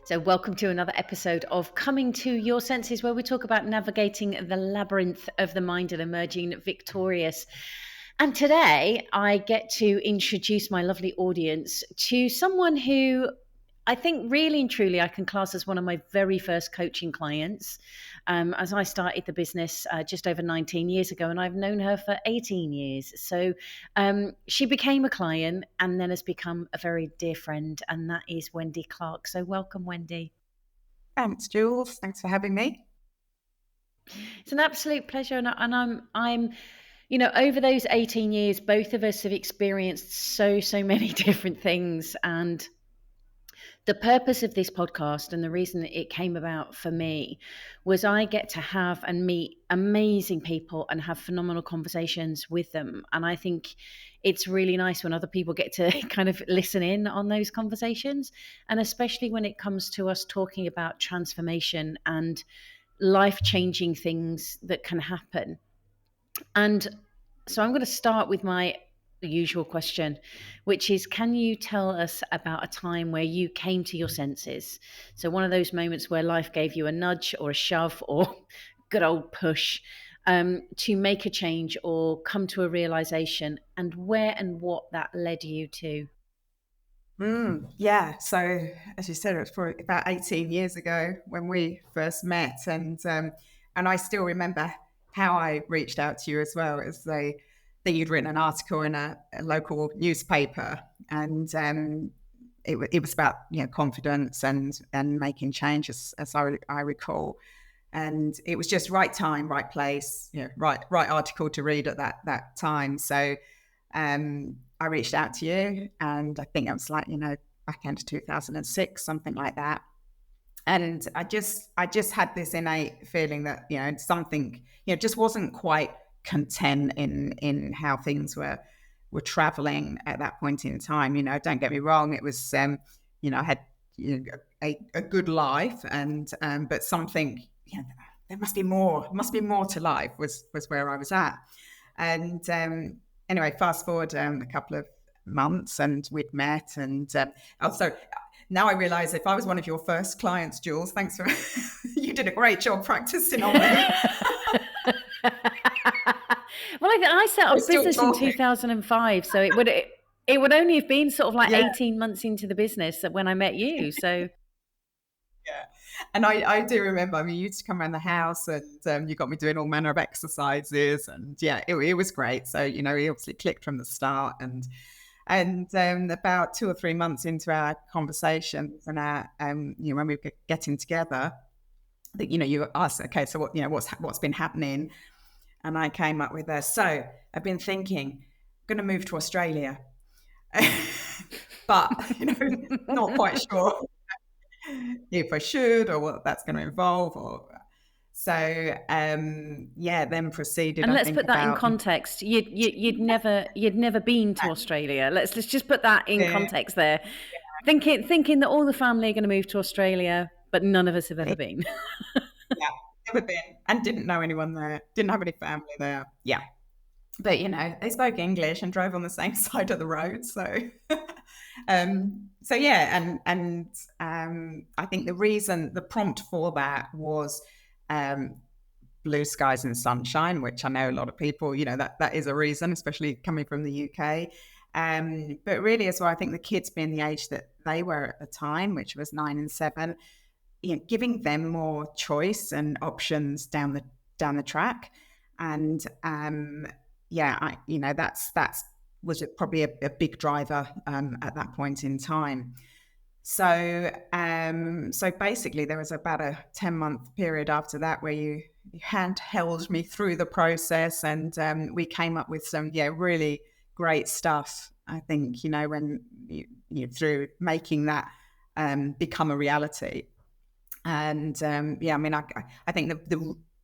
So, welcome to another episode of Coming to Your Senses, where we talk about navigating the labyrinth of the mind and emerging victorious. And today, I get to introduce my lovely audience to someone who I think really and truly I can class as one of my very first coaching clients. As I started the business just over 19 years ago, and I've known her for 18 years. So she became a client and then has become a very dear friend, and that is Wendy Clarke. So welcome, Wendy. Thanks, Jules. Thanks for having me. It's an absolute pleasure, and I'm over those 18 years, both of us have experienced so many different things, and the purpose of this podcast and the reason it came about for me was I get to have and meet amazing people and have phenomenal conversations with them. And I think it's really nice when other people get to kind of listen in on those conversations. And especially when it comes to us talking about transformation and life-changing things that can happen. And so I'm going to start with the usual question, which is, can you tell us about a time where you came to your senses? So one of those moments where life gave you a nudge or a shove or good old push to make a change or come to a realization, and where and what that led you to. Yeah. So, as you said, it was probably about 18 years ago when we first met, and I still remember how I reached out to you as well. As that you'd written an article in a local newspaper, and it was about confidence and making changes, as I recall. And it was just right time, right place, right article to read at that time. So I reached out to you, and I think it was like, back into 2006, something like that. And I just had this innate feeling that, something, just wasn't quite content in how things were traveling at that point in time. Don't get me wrong. It was, I had a good life, and but something, there must be more to life was where I was at. And anyway, fast forward a couple of months, and we'd met, and also now I realize if I was one of your first clients, Jules, thanks for you did a great job practicing on me. Well, I set up business in talking. 2005, so it would only have been sort of like 18 months into the business that when I met you. So yeah. And I do remember, I mean, you used to come around the house, and you got me doing all manner of exercises, and it was great. So, we obviously clicked from the start, and about 2 or 3 months into our conversations and our, when we were getting together, that, you asked, okay, so what's been happening? And I came up with so I've been thinking, I'm going to move to Australia, but, not quite sure if I should or what that's going to involve, or so then proceeded. And I let's think put that in about context. You'd never been to Australia. Let's just put that in context there. Thinking that all the family are going to move to Australia, but none of us have ever been. yeah, never been, and didn't know anyone there. Didn't have any family there. Yeah, but they spoke English and drove on the same side of the road. So, and I think the prompt for that was blue skies and sunshine, which I know a lot of people, that is a reason, especially coming from the UK. But really as well, I think the kids being the age that they were at the time, which was 9 and 7, giving them more choice and options down the track. And that's was probably a big driver at that point in time. So basically there was about a 10-month period after that where you handheld me through the process, and we came up with some really great stuff. I think when you through making that become a reality. And I mean, I think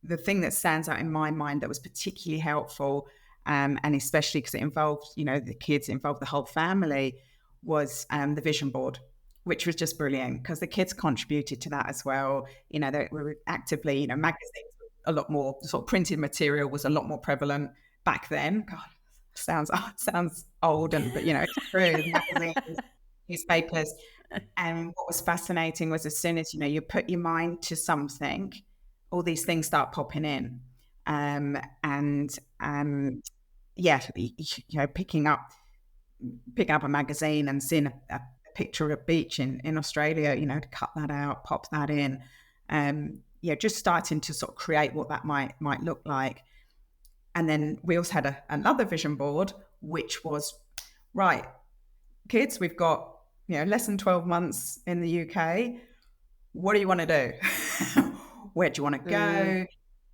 the thing that stands out in my mind that was particularly helpful, and especially because it involved the kids, involved the whole family, was the vision board, which was just brilliant because the kids contributed to that as well. They were actively, magazines, a lot more sort of printed material was a lot more prevalent back then. God, sounds old, but it's true. Magazines, newspapers, And what was fascinating was as soon as, you put your mind to something, all these things start popping in. And yeah, picking up a magazine and seeing a picture of a beach in Australia, to cut that out, pop that in. Just starting to sort of create what that might look like. And then we also had another vision board, which was, right, kids, we've got, less than 12 months in the UK. What do you want to do? Where do you want to go?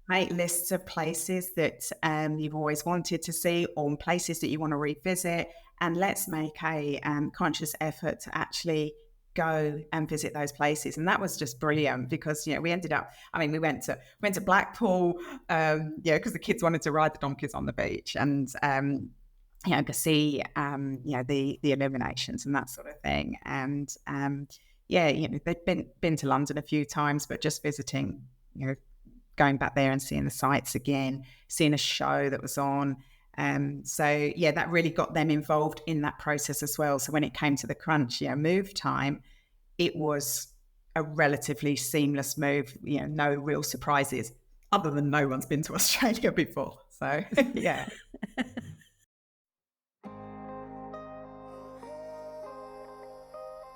Make lists of places that you've always wanted to see, or places that you want to revisit. And let's make a conscious effort to actually go and visit those places. And that was just brilliant because, we ended up, we went to Blackpool, because the kids wanted to ride the donkeys on the beach and, to see, the illuminations and that sort of thing. And, they've been to London a few times, but just visiting, going back there and seeing the sights again, seeing a show that was on. That really got them involved in that process as well. So when it came to the crunch, move time, it was a relatively seamless move, no real surprises, other than no one's been to Australia before. So, yeah.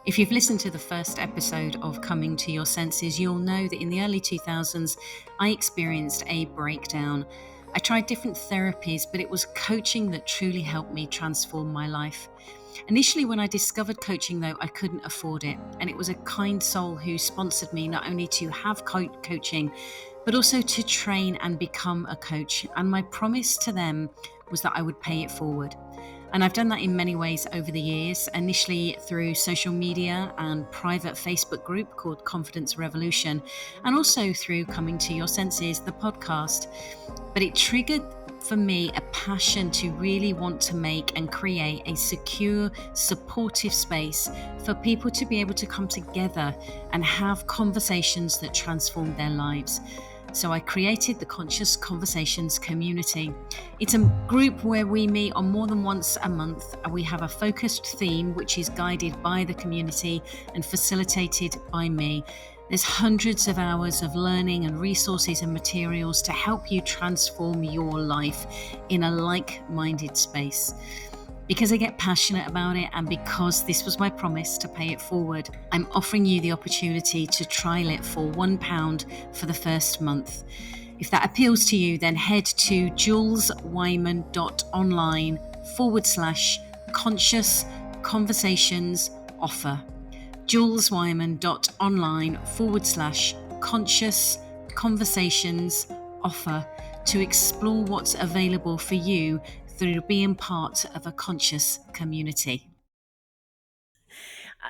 If you've listened to the first episode of Coming to Your Senses, you'll know that in the early 2000s, I experienced a breakdown. I tried different therapies, but it was coaching that truly helped me transform my life. Initially, when I discovered coaching, though, I couldn't afford it. And it was a kind soul who sponsored me not only to have coaching, but also to train and become a coach. And my promise to them was that I would pay it forward. And I've done that in many ways over the years, initially through social media and private Facebook group called Confidence Revolution, and also through Coming to Your Senses, the podcast. But it triggered for me a passion to really want to make and create a secure, supportive space for people to be able to come together and have conversations that transform their lives. So I created the Conscious Conversations community. It's a group where we meet on more than once a month. We have a focused theme, which is guided by the community and facilitated by me. There's hundreds of hours of learning and resources and materials to help you transform your life in a like-minded space. Because I get passionate about it and because this was my promise to pay it forward, I'm offering you the opportunity to trial it for £1 for the first month. If that appeals to you, then head to juleswyman.online/conscious conversations offer. juleswyman.online/conscious conversations offer to explore what's available for you through being part of a conscious community.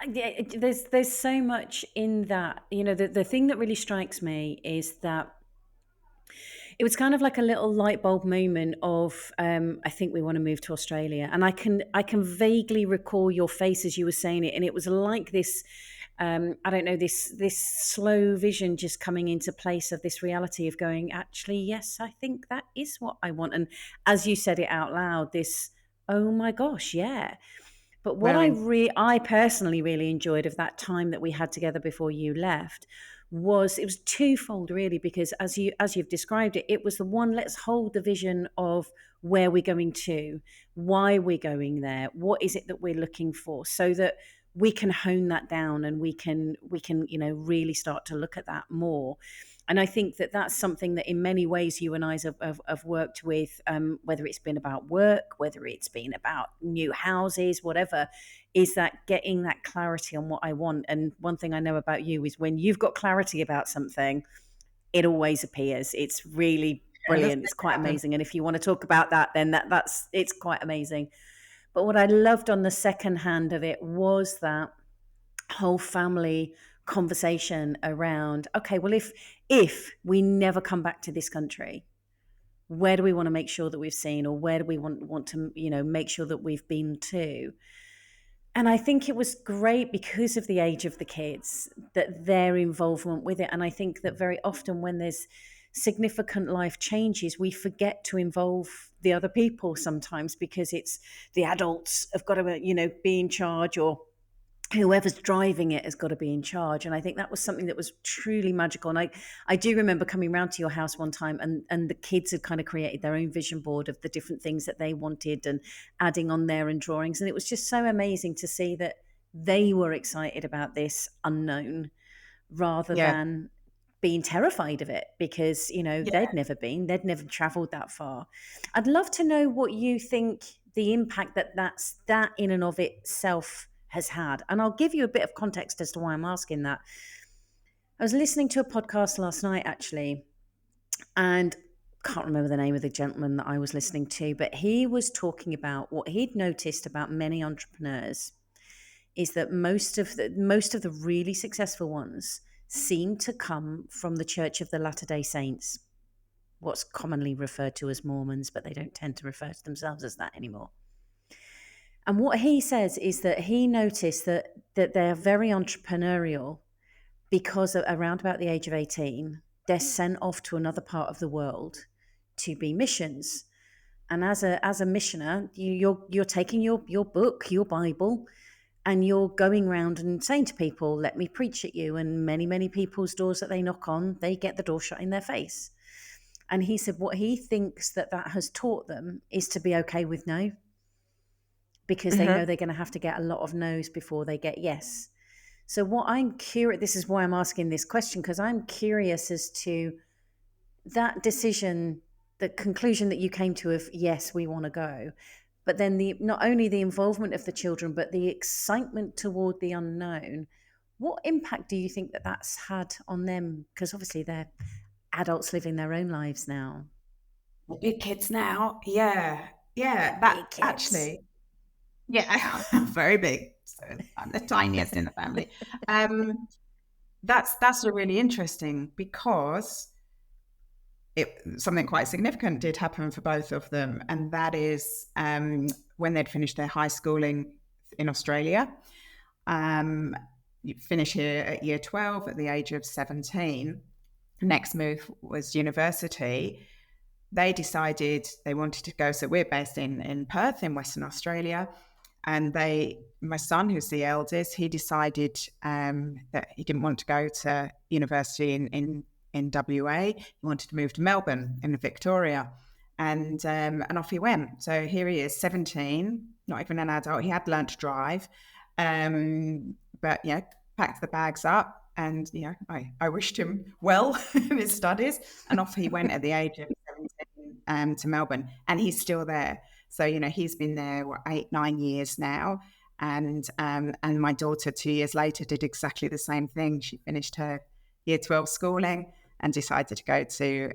There's so much in that. The thing that really strikes me is that it was kind of like a little light bulb moment of I think we want to move to Australia, and I can vaguely recall your face as you were saying it, and it was like this. I don't know, this slow vision just coming into place of this reality of going, actually, yes, I think that is what I want. And as you said it out loud, this, oh my gosh, yeah. But what Well, I personally really enjoyed of that time that we had together before you left was it was twofold really, because as you've described it, it was the one, let's hold the vision of where we're going to, why we're going there, what is it that we're looking for, so that we can hone that down and we can really start to look at that more. And I think that that's something that in many ways you and I have worked with, whether it's been about work, whether it's been about new houses, whatever, is that getting that clarity on what I want. And one thing I know about you is when you've got clarity about something, it always appears. It's really brilliant. It's quite amazing. And if you want to talk about that, then it's quite amazing. But what I loved on the second hand of it was that whole family conversation around, okay, well, if we never come back to this country, where do we want to make sure that we've seen, or where do we want to make sure that we've been to? And I think it was great because of the age of the kids, that their involvement with it. And I think that very often when there's significant life changes, we forget to involve the other people sometimes, because it's the adults have got to be in charge, or whoever's driving it has got to be in charge. And I think that was something that was truly magical. And I do remember coming round to your house one time, and the kids had kind of created their own vision board of the different things that they wanted and adding on there and drawings. And it was just so amazing to see that they were excited about this unknown rather Yeah. than being terrified of it, because Yeah. they'd never traveled that far. I'd love to know what you think the impact that in and of itself has had, and I'll give you a bit of context as to why I'm asking that. I was listening to a podcast last night, actually, and can't remember the name of the gentleman that I was listening to, but he was talking about what he'd noticed about many entrepreneurs is that most of the really successful ones seem to come from the Church of the Latter-day Saints, what's commonly referred to as Mormons, but they don't tend to refer to themselves as that anymore. And what he says is that he noticed that they're very entrepreneurial because around about the age of 18, they're sent off to another part of the world to be missions. And as a missioner, you're taking your book, your Bible, and you're going around and saying to people, let me preach at you. And many people's doors that they knock on, they get the door shut in their face. And he said what he thinks that has taught them is to be okay with no, because they know they're going to have to get a lot of no's before they get yes. So what I'm curious, this is why I'm asking this question, because I'm curious as to that decision, the conclusion that you came to of, yes, we want to go, but then not only the involvement of the children, but the excitement toward the unknown. What impact do you think that that's had on them? Because obviously they're adults living their own lives now. Big kids now. Yeah. That Big kids. actually, yeah, very big. So I'm the tiniest in the family. That's a really interesting, because something quite significant did happen for both of them, and that is when they'd finished their high schooling in Australia. You finish here at year 12 at the age of 17. Next move was university. They decided they wanted to go. So we're based in Perth in Western Australia. And my son, who's the eldest, he decided that he didn't want to go to university in WA. He wanted to move to Melbourne in Victoria. And off he went. So here he is, 17, not even an adult. He had learned to drive. But yeah, packed the bags up. And I wished him well in his studies. And off he went at the age of 17 to Melbourne. And he's still there. So, he's been there, 8-9 years now. And my daughter 2 years later did exactly the same thing. She finished her year 12 schooling and decided to go to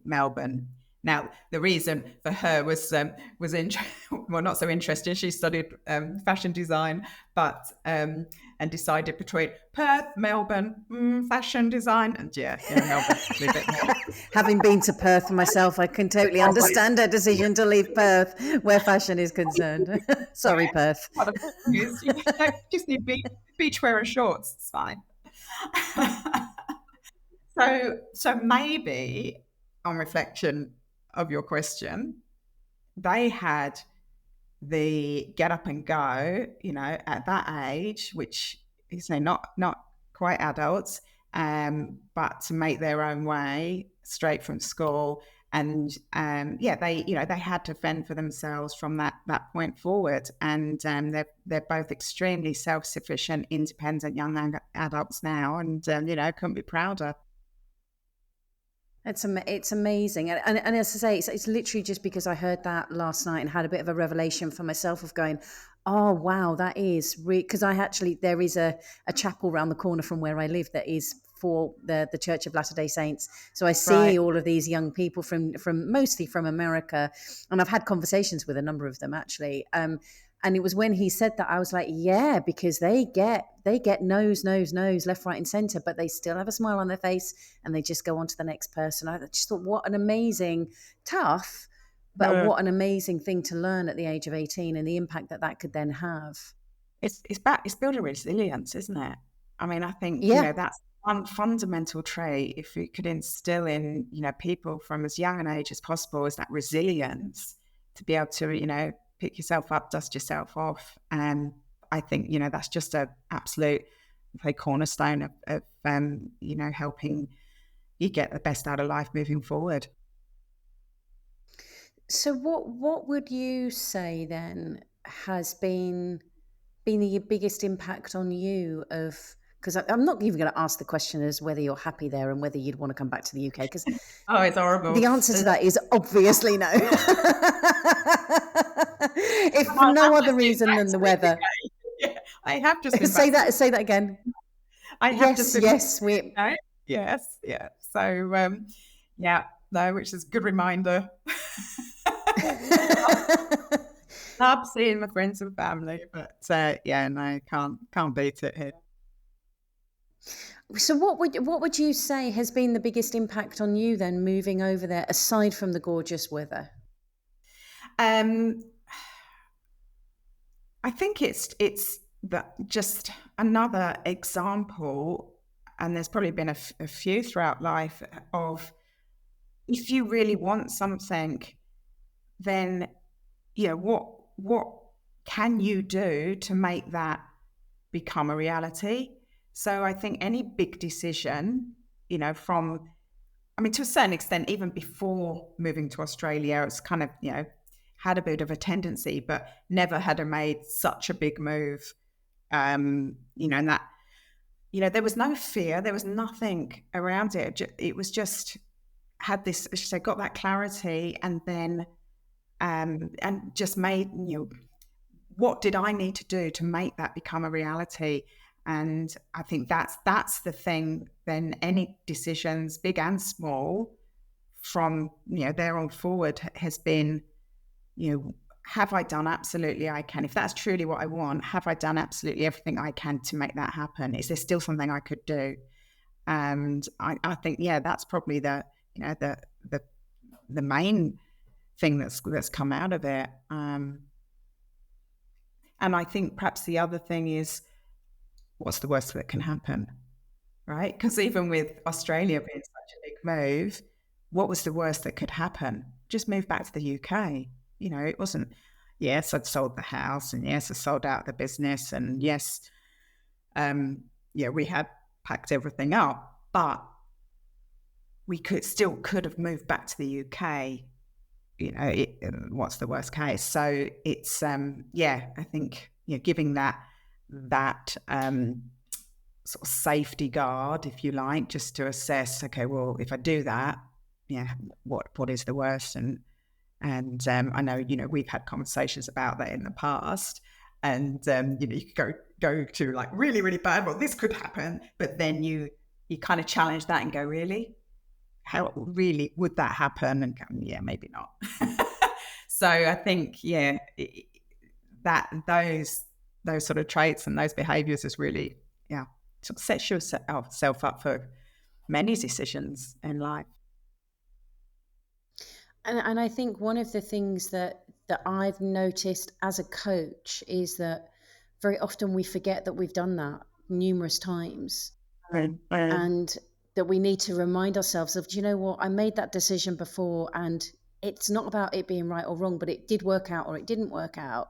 Melbourne. Now, the reason for her was not so interesting. She studied fashion design, but and decided between Perth, Melbourne, fashion design, and Melbourne. A bit more. Having been to Perth myself, I can totally understand her decision to leave Perth, where fashion is concerned. Sorry, Perth. Just need beach wear and shorts. It's fine. So maybe, on reflection of your question, they had the get up and go, at that age, which is not quite adults, but to make their own way straight from school. And they had to fend for themselves from that point forward. And they're both extremely self-sufficient, independent young adults now, and couldn't be prouder. It's amazing, and as I say, it's literally just because I heard that last night and had a bit of a revelation for myself of going, oh wow, that is because there is a chapel around the corner from where I live that is for the Church of Latter-day Saints. So I see all of these young people from mostly from America, and I've had conversations with a number of them actually. And it was when he said that I was like, yeah, because they get no's left, right, and centre, but they still have a smile on their face and they just go on to the next person. I just thought, what an amazing, tough, but what an amazing thing to learn at the age of 18, and the impact that could then have. It's building resilience, isn't it? I mean, I think that's one fundamental trait. If you could instill in people from as young an age as possible, is that resilience to be able to pick yourself up, dust yourself off. And I think, you know, that's just a absolute cornerstone of you know, helping you get the best out of life moving forward. So what would you say then has been the biggest impact on you of, because I'm not even going to ask the question as whether you're happy there and whether you'd want to come back to the UK, because Oh, it's horrible. the answer to that is obviously no. If And for I no have other just been reason back than to the the weather. UK. Yeah, I have just been Say back to the that, say that again. I have just Yes, been back yes, to we. the UK. Yes, yeah. So yeah, no, which is a good reminder. Love seeing my friends and family, but yeah, no, can't beat it here. So what would you say has been the biggest impact on you then moving over there, aside from the gorgeous weather? Um, I think it's that just another example, and there's probably been a few throughout life of if you really want something, then you know what can you do to make that become a reality? So I think any big decision, you know, from I mean, to a certain extent, even before moving to Australia, it's kind of, you know, had a bit of a tendency, but never had I made such a big move. You know, and that, you know, there was no fear, there was nothing around it. It was just had this, as you say, got that clarity, and then, and just made, you know, what did I need to do to make that become a reality? And I think that's the thing. Then any decisions, big and small, from you know there on forward has been, you know, have I done absolutely I can? If that's truly what I want, have I done absolutely everything I can to make that happen? Is there still something I could do? And I think, yeah, that's probably the, you know, the the main thing that's come out of it. And I think perhaps the other thing is, what's the worst that can happen, right? Because even with Australia being such a big move, what was the worst that could happen? Just move back to the UK. You know, it wasn't, yes, I'd sold the house, and yes, I sold out the business, and yes, yeah, we had packed everything up, but we could have moved back to the UK. You know, what's the worst case? So it's yeah, I think, you know, giving that sort of safety guard, if you like, just to assess, okay, well, if I do that, yeah, what is the worst? And I know, you know, we've had conversations about that in the past, and you know, you could go to like really really bad. Well, this could happen, but then you kind of challenge that and go, really, how really would that happen? And go, yeah, maybe not. So I think, yeah, that those sort of traits and those behaviours is really, yeah, sort of sets yourself up for many decisions in life. And I think one of the things that I've noticed as a coach is that very often we forget that we've done that numerous times, and that we need to remind ourselves of, do you know what, I made that decision before, and it's not about it being right or wrong, but it did work out or it didn't work out,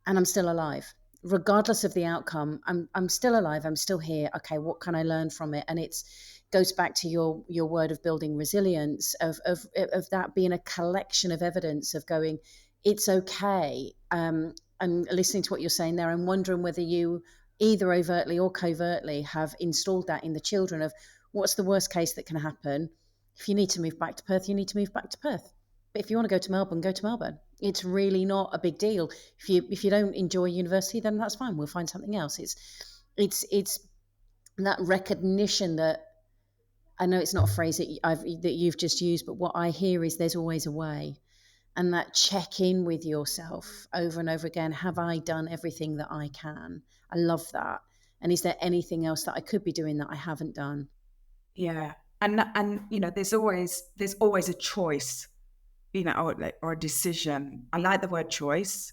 and I'm still alive. Regardless of the outcome, I'm still alive. I'm still here. Okay, what can I learn from it? And it's goes back to your word of building resilience, of that being a collection of evidence of going, it's okay. And listening to what you're saying there, I'm wondering whether you either overtly or covertly have installed that in the children of what's the worst case that can happen. If you need to move back to Perth, you need to move back to Perth. But if you want to go to Melbourne, go to Melbourne. It's really not a big deal. If you don't enjoy university, then that's fine. We'll find something else. It's that recognition that, I know it's not a phrase that you've just used, but what I hear is there's always a way, and that check in with yourself over and over again. Have I done everything that I can? I love that. And is there anything else that I could be doing that I haven't done? Yeah, and you know, there's always a choice, you know, or a decision. I like the word choice.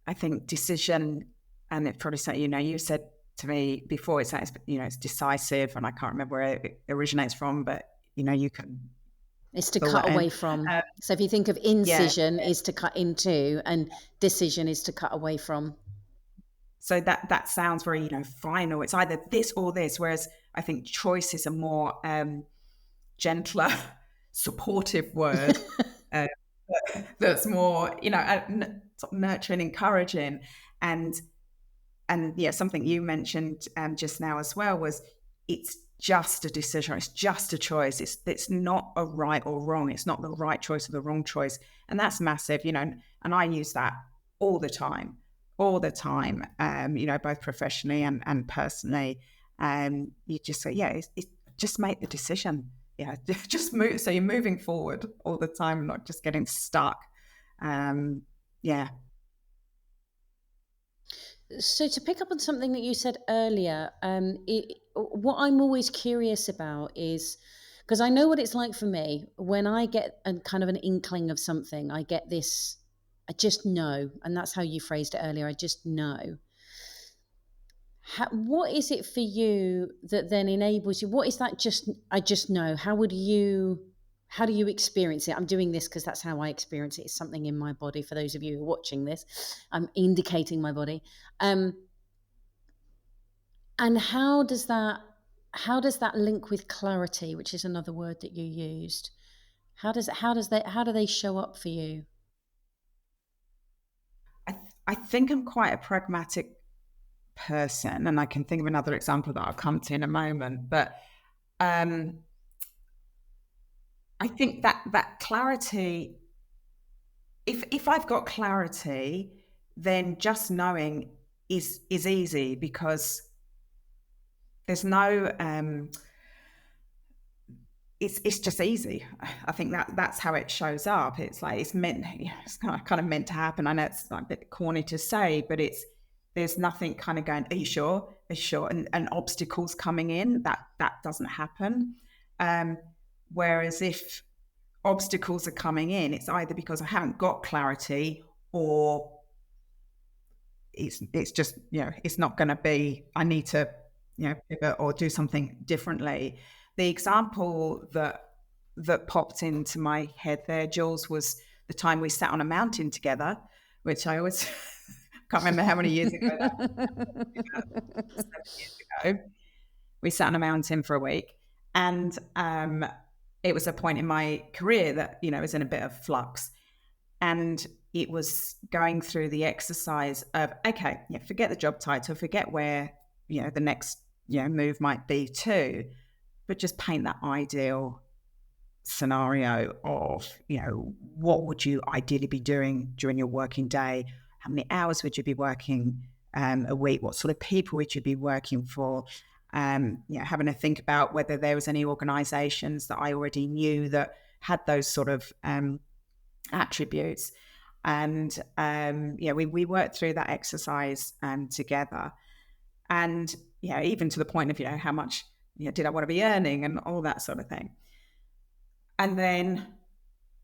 I think decision, and it probably said, you know, you said to me before, you know, it's decisive, and I can't remember where it originates from, but you know, you can It's to fill cut that in. away from. Uh, So if you think of yeah, incision is to cut into, and decision is to cut away from. So that sounds very, final. It's either this or this. Whereas I think choice is a more gentler, supportive word, uh, that's more, sort of nurturing, encouraging, and yeah, something you mentioned just now as well was it's just a decision. It's just a choice. It's not a right or wrong. It's not the right choice or the wrong choice, and that's massive. And I use that all the time, all the time. Both professionally and personally. You just say, yeah, it's just make the decision. Yeah, just move. So you're moving forward all the time, not just getting stuck. Yeah. So to pick up on something that you said earlier, what I'm always curious about is because I know what it's like for me when I get a kind of an inkling of something. I get this, I just know, and that's how you phrased it earlier. I just know. What is it for you that then enables you? What is that? Just I just know. How would you? How do you experience it? I'm doing this because that's how I experience it. It's something in my body. For those of you who are watching this, I'm indicating my body. Um, and how does that link with clarity, which is another word that you used? How do they show up for you? I think I'm quite a pragmatic person, and I can think of another example that I'll come to in a moment. But I think that clarity, if I've got clarity, then just knowing is easy because there's no it's just easy. I think that's how it shows up. It's like it's kind of meant to happen. I know it's like a bit corny to say, but there's nothing kind of going, are you sure? Are you sure? And obstacles coming in, that doesn't happen. Um, Whereas if obstacles are coming in, it's either because I haven't got clarity or it's just, it's not going to be, I need to, pivot or do something differently. The example that popped into my head there, Jules, was the time we sat on a mountain together, which I always can't remember how many years ago that was, 7 years ago. We sat on a mountain for a week, and it was a point in my career that was in a bit of flux, and it was going through the exercise of, okay, forget the job title, forget where the next move might be to, but just paint that ideal scenario of what would you ideally be doing during your working day, how many hours would you be working a week, what sort of people would you be working for, having to think about whether there was any organizations that I already knew that had those sort of attributes. And we worked through that exercise together, and even to the point of how much did I want to be earning and all that sort of thing. And then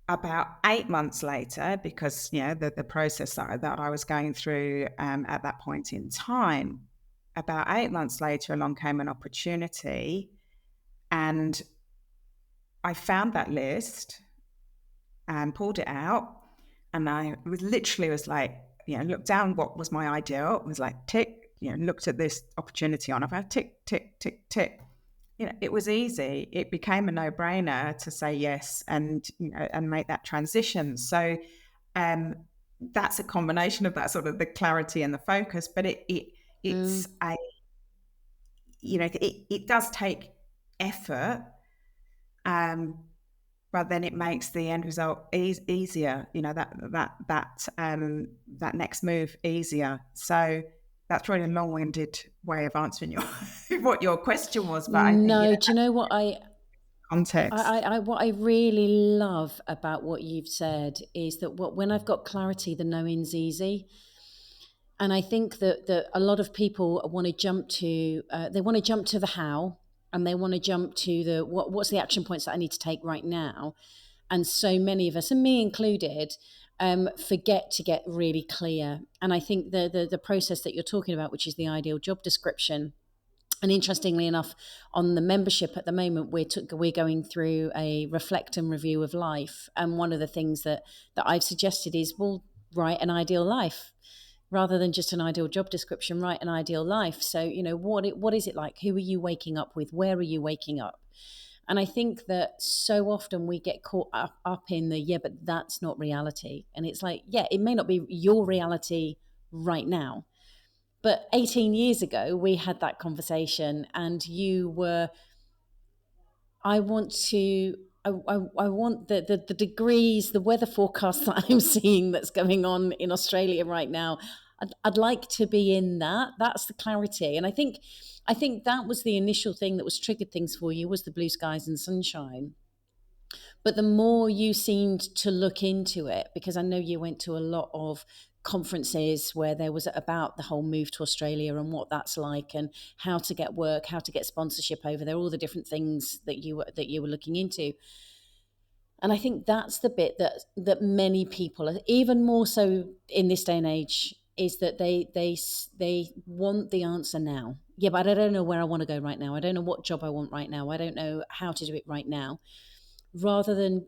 about 8 months later, because the process that I was going through at that point in time, about 8 months later along came an opportunity, and I found that list and pulled it out, and I was like, looked down what was my ideal. It was like tick, looked at this opportunity on offer, tick, tick, tick, tick. It was easy. It became a no-brainer to say yes and and make that transition. So that's a combination of that sort of the clarity and the focus, but it's a it does take effort, but then it makes the end result easier. That next move easier. So that's probably a long-winded way of answering what your question was, but I think No, do you know what context. what I really love about what you've said is that when I've got clarity, the knowing's easy. And I think that a lot of people want to jump to they want to jump to the how, and they want to jump to the what's the action points that I need to take right now. And so many of us, and me included, forget to get really clear. And I think the process that you're talking about, which is the ideal job description. And interestingly enough, on the membership at the moment, we're going through a reflect and review of life. And one of the things that I've suggested is, well, write an ideal life. rather than just an ideal job description, write an ideal life. So, you know, what is it like? Who are you waking up with? Where are you waking up? And I think that so often we get caught up in the, yeah, but that's not reality. And it's like, yeah, it may not be your reality right now. But 18 years ago, we had that conversation, and you were, I want to, I want the degrees, the weather forecast that I'm seeing that's going on in Australia right now. I'd like to be in that. That's the clarity. And I think that was the initial thing that was triggered things for you, was the blue skies and sunshine. But the more you seemed to look into it, because I know you went to a lot of conferences where there was about the whole move to Australia and what that's like, and how to get work, how to get sponsorship over there, all the different things that you were looking into. And I think that's the bit that many people, even more so in this day and age, is that they want the answer now. Yeah, but I don't know where I want to go right now. I don't know what job I want right now. I don't know how to do it right now. Rather than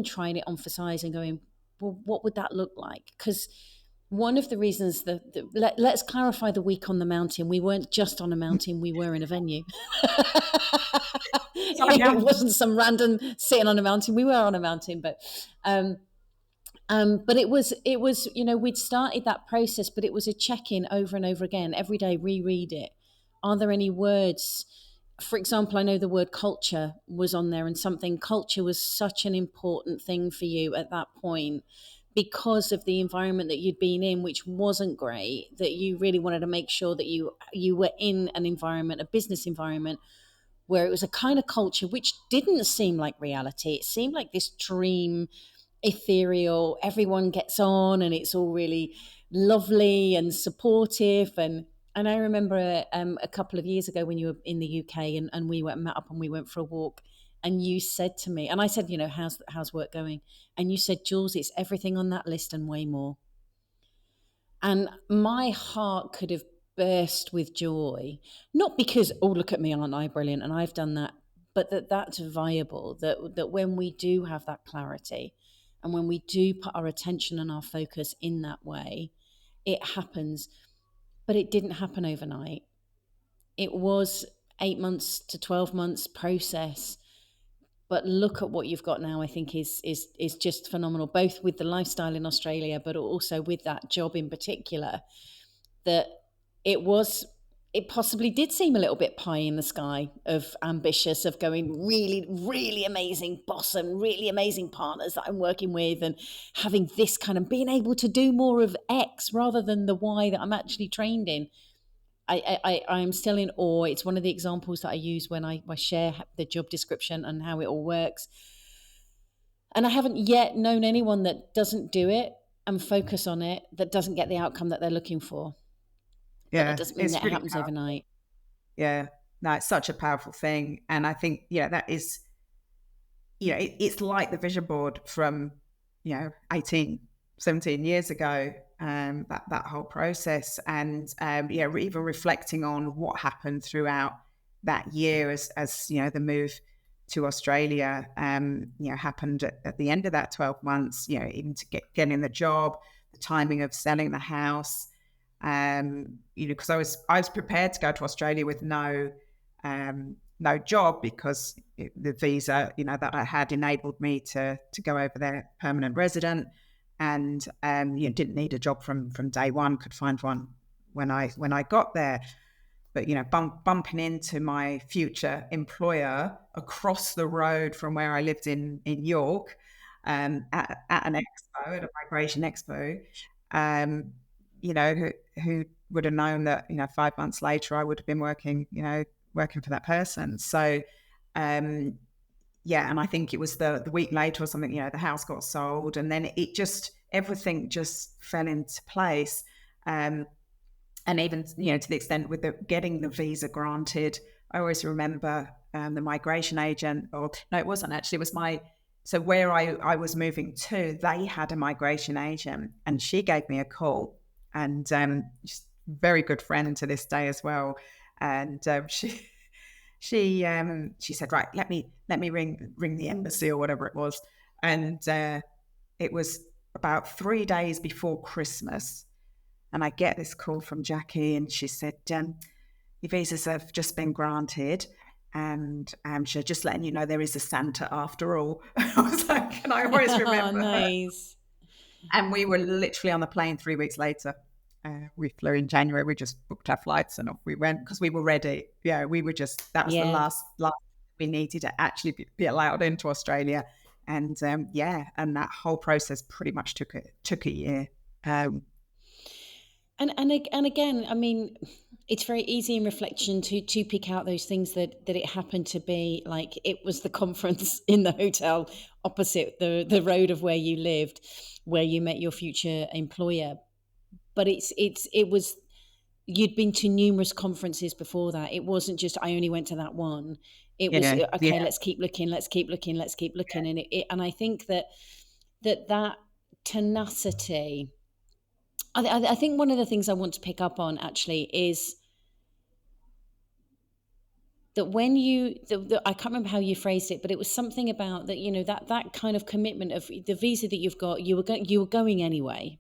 trying it on for size and going, well, what would that look like? Because one of the reasons let's clarify the week on the mountain. We weren't just on a mountain, we were in a venue. It wasn't some random sitting on a mountain. We were on a mountain, but it was, you know, we'd started that process, but it was a check-in over and over again. Every day, reread it. Are there any words? For example, I know the word culture was on there, and something, culture was such an important thing for you at that point because of the environment that you'd been in, which wasn't great, that you really wanted to make sure that you were in an environment, a business environment, where it was a kind of culture which didn't seem like reality. It seemed like this dream, ethereal, everyone gets on and it's all really lovely and supportive. And I remember a couple of years ago when you were in the UK, and we went met up and we went for a walk, and you said to me, and I said, you know, how's work going? And you said, Jules, it's everything on that list and way more. And my heart could have burst with joy, not because, oh, look at me, aren't I brilliant? And I've done that, but that's viable, that when we do have that clarity and when we do put our attention and our focus in that way, it happens. But it didn't happen overnight. It was 8 months to 12 months process. But look at what you've got now. I think is just phenomenal, both with the lifestyle in Australia, but also with that job in particular. That it possibly did seem a little bit pie in the sky, of ambitious, of going really, really amazing boss and really amazing partners that I'm working with, and having this kind of being able to do more of X rather than the Y that I'm actually trained in. I'm still in awe. It's one of the examples that I use when I share the job description and how it all works. And I haven't yet known anyone that doesn't do it and focus on it, that doesn't get the outcome that they're looking for. But that doesn't mean that it happens overnight. Yeah, no, it's such a powerful thing. And I think, yeah, that is, you know, it's like the vision board from, 18, 17 years ago, that whole process. And, even reflecting on what happened throughout that year as the move to Australia, happened at the end of that 12 months, even to getting the job, the timing of selling the house, because I was prepared to go to Australia with no job, because the visa, that I had enabled me to go over there permanent resident, and didn't need a job from day one, could find one when I got there. But bumping into my future employer across the road from where I lived in York, at an expo, at a migration expo, who would have known that 5 months later I would have been working for that person. So and I think it was the week later or something, the house got sold, and then everything just fell into place. And even, to the extent with getting the visa granted, I always remember the migration agent, or no, it wasn't actually, it was so where I was moving to, they had a migration agent, and she gave me a call, and she's a very good friend to this day as well. And she said, right, let me ring the embassy or whatever it was. And it was about 3 days before Christmas. And I get this call from Jackie, and she said, your visas have just been granted. And she's just letting you know there is a Santa after all. I was like, and I always Oh, remember her. nice. And we were literally on the plane 3 weeks later. We flew in January. We just booked our flights and off we went because we were ready. Yeah, we were just, that was the Yeah. last we needed to actually be allowed into Australia. And yeah, and that whole process pretty much took a year. And again, I mean, it's very easy in reflection to pick out those things that it happened to be like it was the conference in the hotel opposite the road of where you lived, where you met your future employer. But it was, you'd been to numerous conferences before that. It wasn't just I only went to that one. It was Yeah, okay. Let's keep looking. Let's keep looking. Let's keep looking. And I think that tenacity. I think one of the things I want to pick up on actually is that when I can't remember how you phrased it, but it was something about that, that kind of commitment of the visa that you've got, you were going anyway.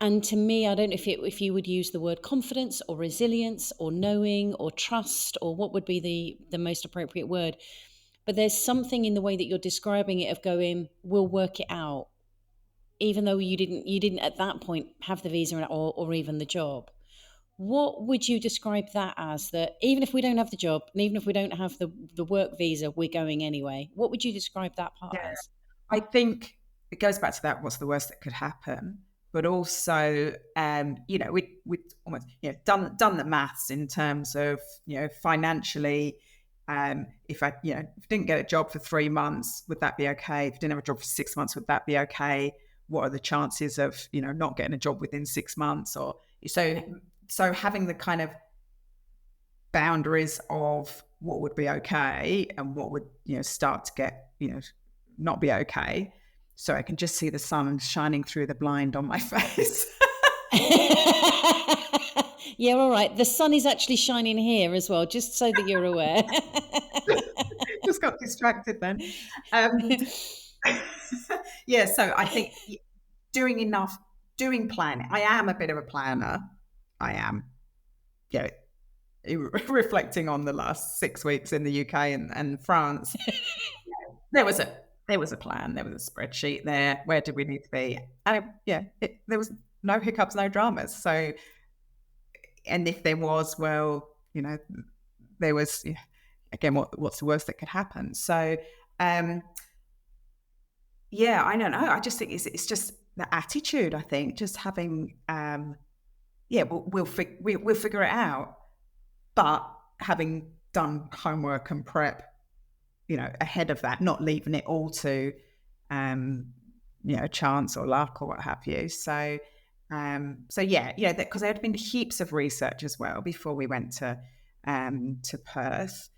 And to me, I don't know if you would use the word confidence or resilience or knowing or trust or what would be the most appropriate word. But there's something in the way that you're describing it of going, we'll work it out, even though you didn't at that point have the visa or even the job. What would you describe that as? That even if we don't have the job and even if we don't have the work visa, we're going anyway. What would you describe that part yeah. as? I think it goes back to that. What's the worst that could happen? But also, we almost done the maths in terms of financially. If I didn't get a job for 3 months, would that be okay? If I didn't have a job for 6 months, would that be okay? What are the chances of not getting a job within 6 months? Or so having the kind of boundaries of what would be okay and what would start to get not be okay, so I can just see the sun shining through the blind on my face. Yeah, all right. The sun is actually shining here as well, just so that you're aware. Just got distracted then. um, yeah, so I think doing planning. I am a bit of a planner. I am, yeah, reflecting on the last 6 weeks in the UK and France. There was a plan. There was a spreadsheet there. Where did we need to be? And there was no hiccups, no dramas. So, and if there was, well, there was again. What's the worst that could happen? So, yeah, I don't know. I just think it's just the attitude. I think just having, we'll figure it out. But having done homework and prep, ahead of that, not leaving it all to, chance or luck or what have you. So, because there had been heaps of research as well before we went to Perth,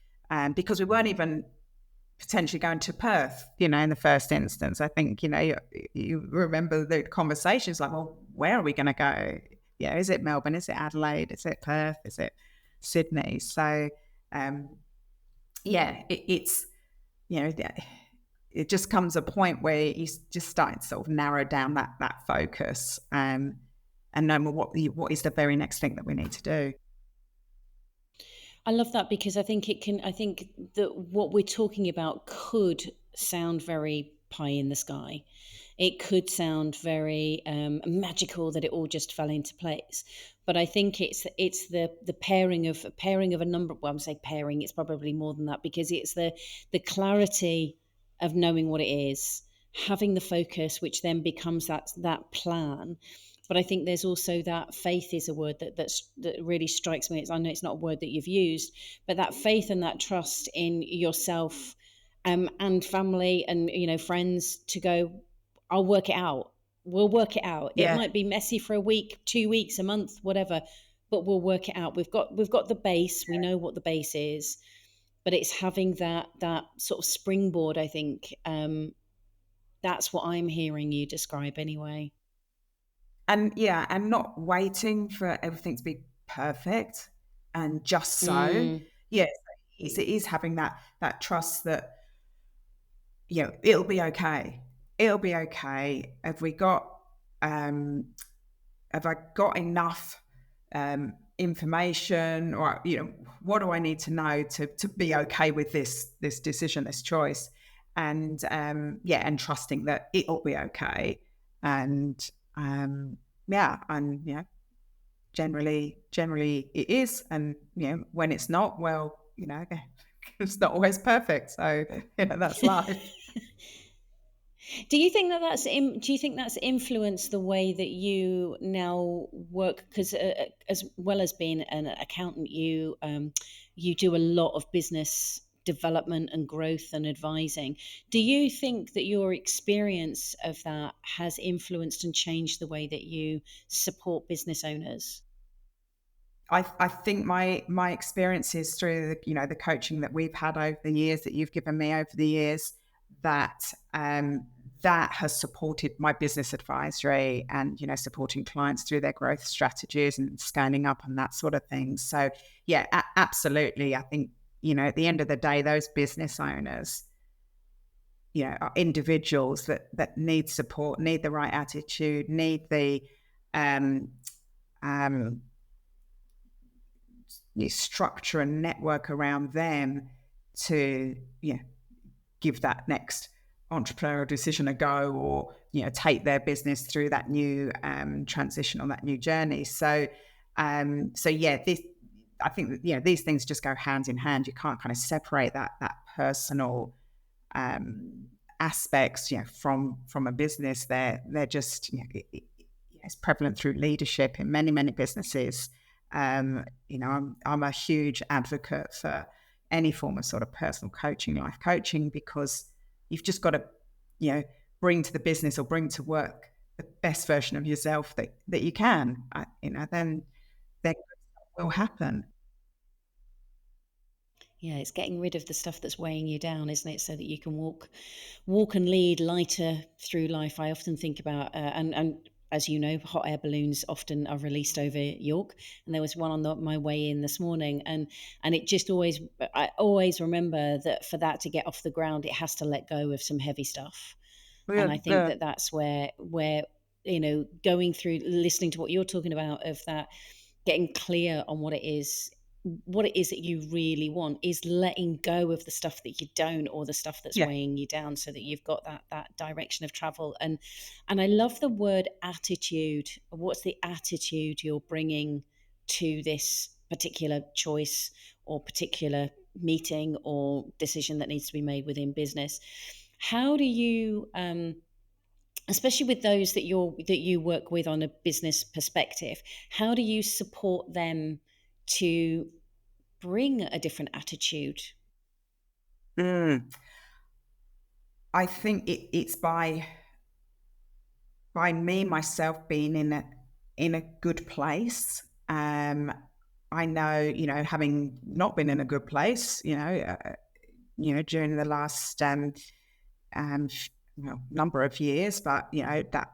because we weren't even potentially going to Perth, in the first instance. I think, you remember the conversations like, well, where are we going to go? Yeah, is it Melbourne? Is it Adelaide? Is it Perth? Is it Sydney? So, it's, it just comes a point where you just start to sort of narrow down that focus, and know what is the very next thing that we need to do. I love that because I think that what we're talking about could sound very pie in the sky. It could sound very magical that it all just fell into place. But I think it's the pairing of a number. Well, I'm saying pairing. It's probably more than that because it's the clarity of knowing what it is, having the focus, which then becomes that plan. But I think there's also that faith is a word that really strikes me. I know it's not a word that you've used, but that faith and that trust in yourself, and family and friends to go, I'll work it out. We'll work it out. It Yeah. might be messy for a week, 2 weeks, a month, whatever, but we'll work it out. We've got the base. We know what the base is, but it's having that sort of springboard. I think that's what I'm hearing you describe anyway. And not waiting for everything to be perfect and just so. Mm. Yes, it is having that trust that it'll be okay. It'll be okay. Have we got um, have I got enough information, or what do I need to know to be okay with this decision, this choice, and and trusting that it'll be okay, and and generally it is, and when it's not, well, it's not always perfect, so that's life. Do you think that do you think that's influenced the way that you now work? Because as well as being an accountant, you do a lot of business development and growth and advising. Do you think that your experience of that has influenced and changed the way that you support business owners? I think my experiences through the coaching that we've had over the years, that you've given me over the years, that that has supported my business advisory, and supporting clients through their growth strategies and scaling up and that sort of thing. So yeah, absolutely. I think at the end of the day, those business owners, are individuals that need support, need the right attitude, need the um, um, structure and network around them to give that next entrepreneurial decision a go, or take their business through that new transition on that new journey. So yeah, this, I think that, these things just go hand in hand. You can't kind of separate that personal aspects from a business. They're just it's prevalent through leadership in many businesses. I'm a huge advocate for any form of sort of personal coaching, life coaching, because you've just got to, bring to the business or bring to work the best version of yourself that you can. Then will happen. Yeah, it's getting rid of the stuff that's weighing you down, isn't it? So that you can walk and lead lighter through life. I often think about and as you know, hot air balloons often are released over York, and there was one on my way in this morning, and it just always, I always remember that for that to get off the ground, it has to let go of some heavy stuff. And I think that that's where going through, listening to what you're talking about, of that, getting clear on what it is that you really want, is letting go of the stuff that you don't, or the stuff that's Yeah, weighing you down, so that you've got that direction of travel. And I love the word attitude. What's the attitude you're bringing to this particular choice or particular meeting or decision that needs to be made within business? How do you especially with those that you work with on a business perspective, how do you support them to bring a different attitude? mm. I think it's by me myself being in a good place. I know, having not been in a good place, during the last um, number of years, but that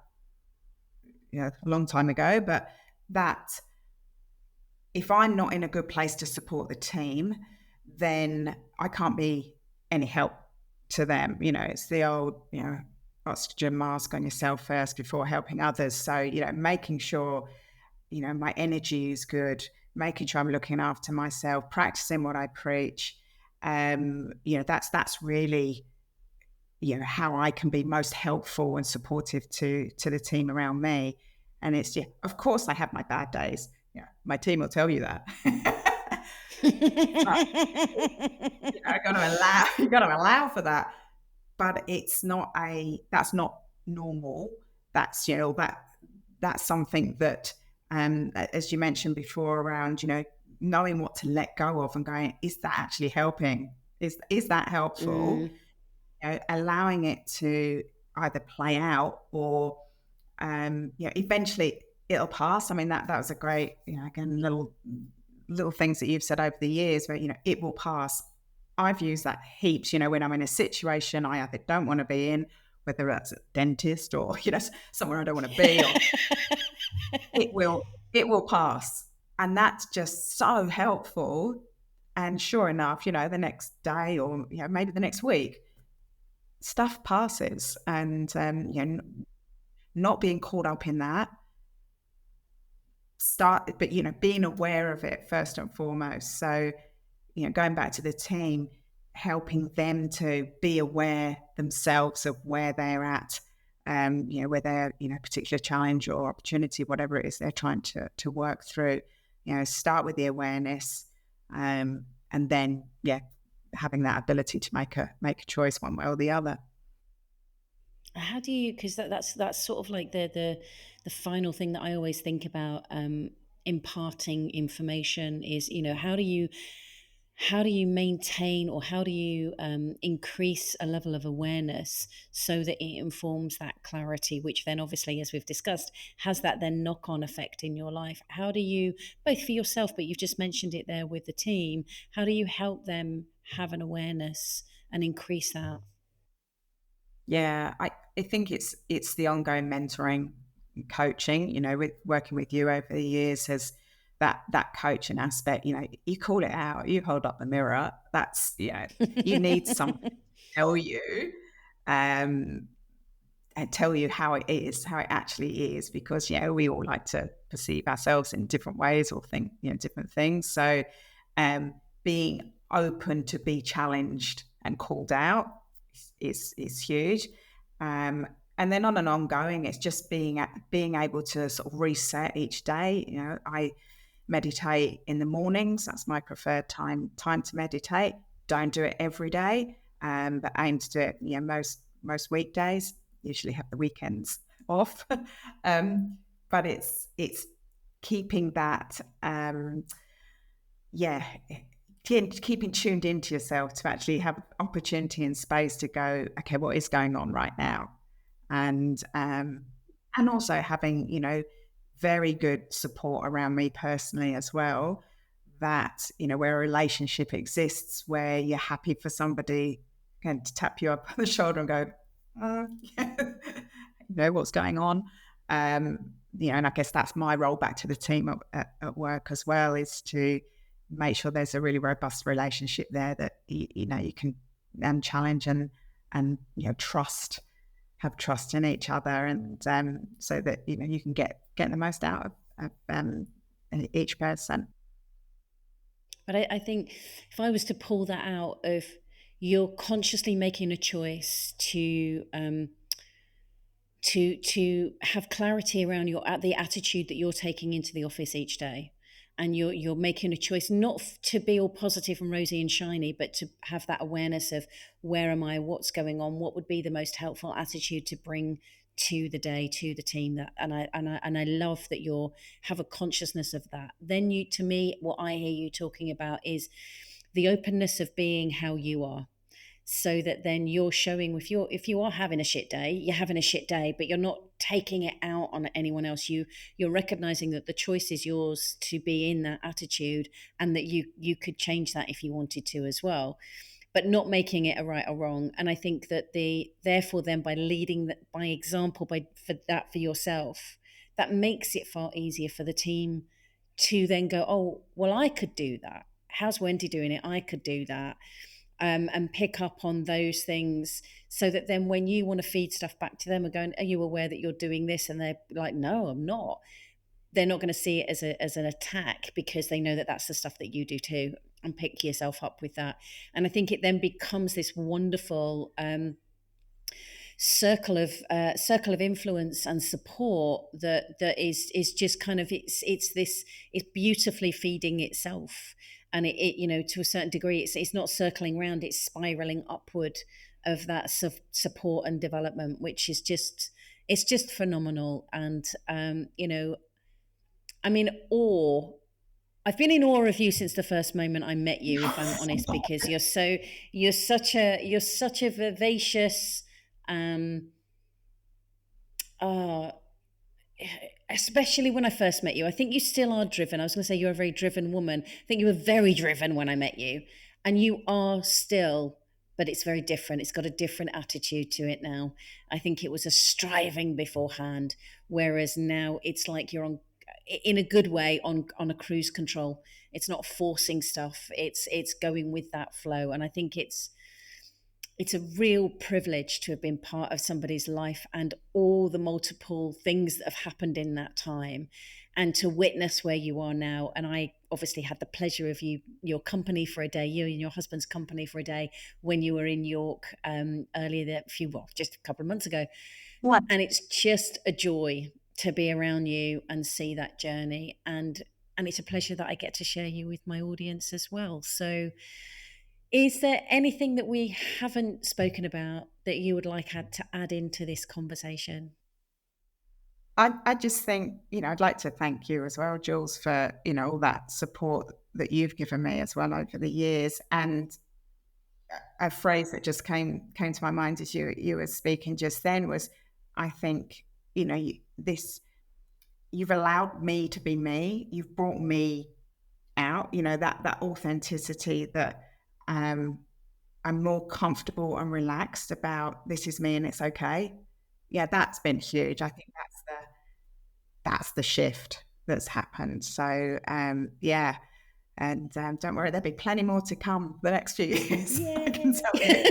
a long time ago. But that if I'm not in a good place to support the team, then I can't be any help to them. It's the old, oxygen mask on yourself first before helping others. So, making sure, my energy is good, making sure I'm looking after myself, practicing what I preach. That's really, how I can be most helpful and supportive to the team around me. And it's, of course I have my bad days. Yeah, my team will tell you that. But I got to allow you got to allow for that. But that's not normal. That's that's something that, as you mentioned before, around knowing what to let go of and going, is that actually helping? Is that helpful? Mm. Allowing it to either play out, or eventually it'll pass. I mean, that was a great, again, little things that you've said over the years, where it will pass. I've used that heaps, when I'm in a situation I either don't want to be in, whether that's a dentist or somewhere I don't want to be, or it will pass. And that's just so helpful. And sure enough, the next day, or maybe the next week, stuff passes. And not being caught up in that, but being aware of it first and foremost. So, going back to the team, helping them to be aware themselves of where they're at, where they're, particular challenge or opportunity, whatever it is they're trying to work through. Start with the awareness, and then, having that ability to make a choice one way or the other. How do you? Because that's sort of like the final thing that I always think about, imparting information is, how do you maintain, or how do you increase a level of awareness so that it informs that clarity, which then obviously, as we've discussed, has that then knock on effect in your life? How do you, both for yourself, but you've just mentioned it there with the team, how do you help them have an awareness and increase that? Yeah, I think it's the ongoing mentoring, coaching, with working with you over the years, has that coaching aspect. You call it out, you hold up the mirror. That's, you need someone to tell you, um, and tell you how it is, how it actually is, because we all like to perceive ourselves in different ways or think different things. So, being open to be challenged and called out is huge. And then on an ongoing, it's just being able to sort of reset each day. I meditate in the mornings. That's my preferred time to meditate. Don't do it every day, but aim to do it most weekdays. Usually have the weekends off. But it's keeping that keeping tuned into yourself to actually have opportunity and space to go, okay, what is going on right now? And also having, very good support around me personally as well, that, where a relationship exists where you're happy for somebody and to tap you up on the shoulder and go, oh, yeah, what's going on. And I guess that's my role back to the team at work as well, is to make sure there's a really robust relationship there that you can challenge and have trust in each other, and so that you can get the most out of each person. But I think if I was to pull that out of, you're consciously making a choice to have clarity around the attitude that you're taking into the office each day, and you're making a choice not to be all positive and rosy and shiny, but to have that awareness of, where am I, what's going on, what would be the most helpful attitude to bring to the day, to the team. That and I love that you have a consciousness of that. Then to me, what I hear you talking about is the openness of being how you are, so that then you're showing, if you are having a shit day, you're having a shit day, but you're not taking it out on anyone else. You're recognizing that the choice is yours to be in that attitude, and that you could change that if you wanted to as well, but not making it a right or wrong. And I think that therefore then, by leading by example, for yourself, that makes it far easier for the team to then go, oh well, I could do that, how's Wendy doing it, I could do that. And pick up on those things, so that then when you want to feed stuff back to them and going, are you aware that you're doing this? And they're like, no, I'm not. They're not going to see it as an attack, because they know that that's the stuff that you do too, and pick yourself up with that. And I think it then becomes this wonderful circle of influence and support that is just kind of, it's beautifully feeding itself. And it to a certain degree, it's not circling round, it's spiraling upward of that support and development, which is just phenomenal. And I mean, I've been in awe of you since the first moment I met you, if I'm honest, because you're such a vivacious, especially when I first met you. I think you still are driven. I was going to say you're a very driven woman. I think you were very driven when I met you, and you are still, but it's very different. It's got a different attitude to it now. I think it was a striving beforehand, whereas now it's like you're on, in a good way, on a cruise control. It's not forcing stuff. It's going with that flow, and I think it's a real privilege to have been part of somebody's life and all the multiple things that have happened in that time, and to witness where you are now. And I obviously had the pleasure of your company for a day, you and your husband's company for a day when you were in York earlier that just a couple of months ago. What? And it's just a joy to be around you and see that journey, and it's a pleasure that I get to share you with my audience as well. So is there anything that we haven't spoken about that you would like to add into this conversation? I just think, I'd like to thank you as well, Jules, for, all that support that you've given me as well over the years. And a phrase that just came to my mind as you were speaking just then was, I think, this you've allowed me to be me. You've brought me out. That authenticity that I'm more comfortable and relaxed about. This is me, and it's okay. Yeah, that's been huge. I think that's the shift that's happened. So yeah, and don't worry, there'll be plenty more to come the next few years. I can Yay! tell you.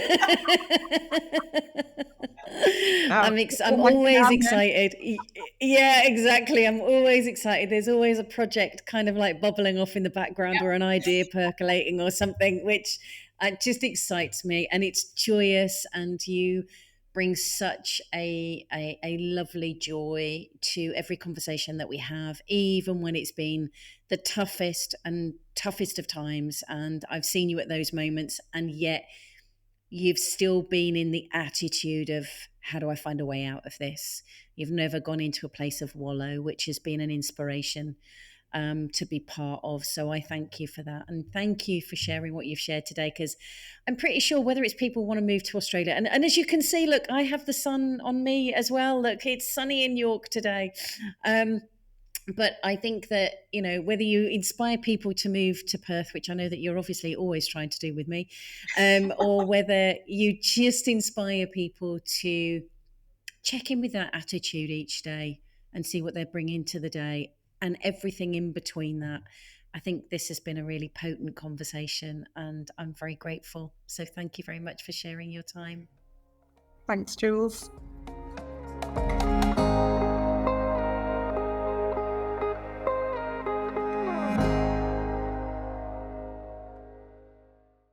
Um, I'm always excited. Yeah, exactly. I'm always excited. There's always a project kind of like bubbling off in the background, or an idea percolating or something, which just excites me. And it's joyous, and you bring such a lovely joy to every conversation that we have, even when it's been the toughest of times. And I've seen you at those moments, and yet you've still been in the attitude of, how do I find a way out of this? You've never gone into a place of wallow, which has been an inspiration to be part of. So I thank you for that. And thank you for sharing what you've shared today, because I'm pretty sure whether it's people want to move to Australia, and as you can see, look, I have the sun on me as well. Look, it's sunny in York today. But I think that, whether you inspire people to move to Perth, which I know that you're obviously always trying to do with me, or whether you just inspire people to check in with that attitude each day and see what they're bringing to the day, and everything in between that. I think this has been a really potent conversation, and I'm very grateful. So thank you very much for sharing your time. Thanks, Jules.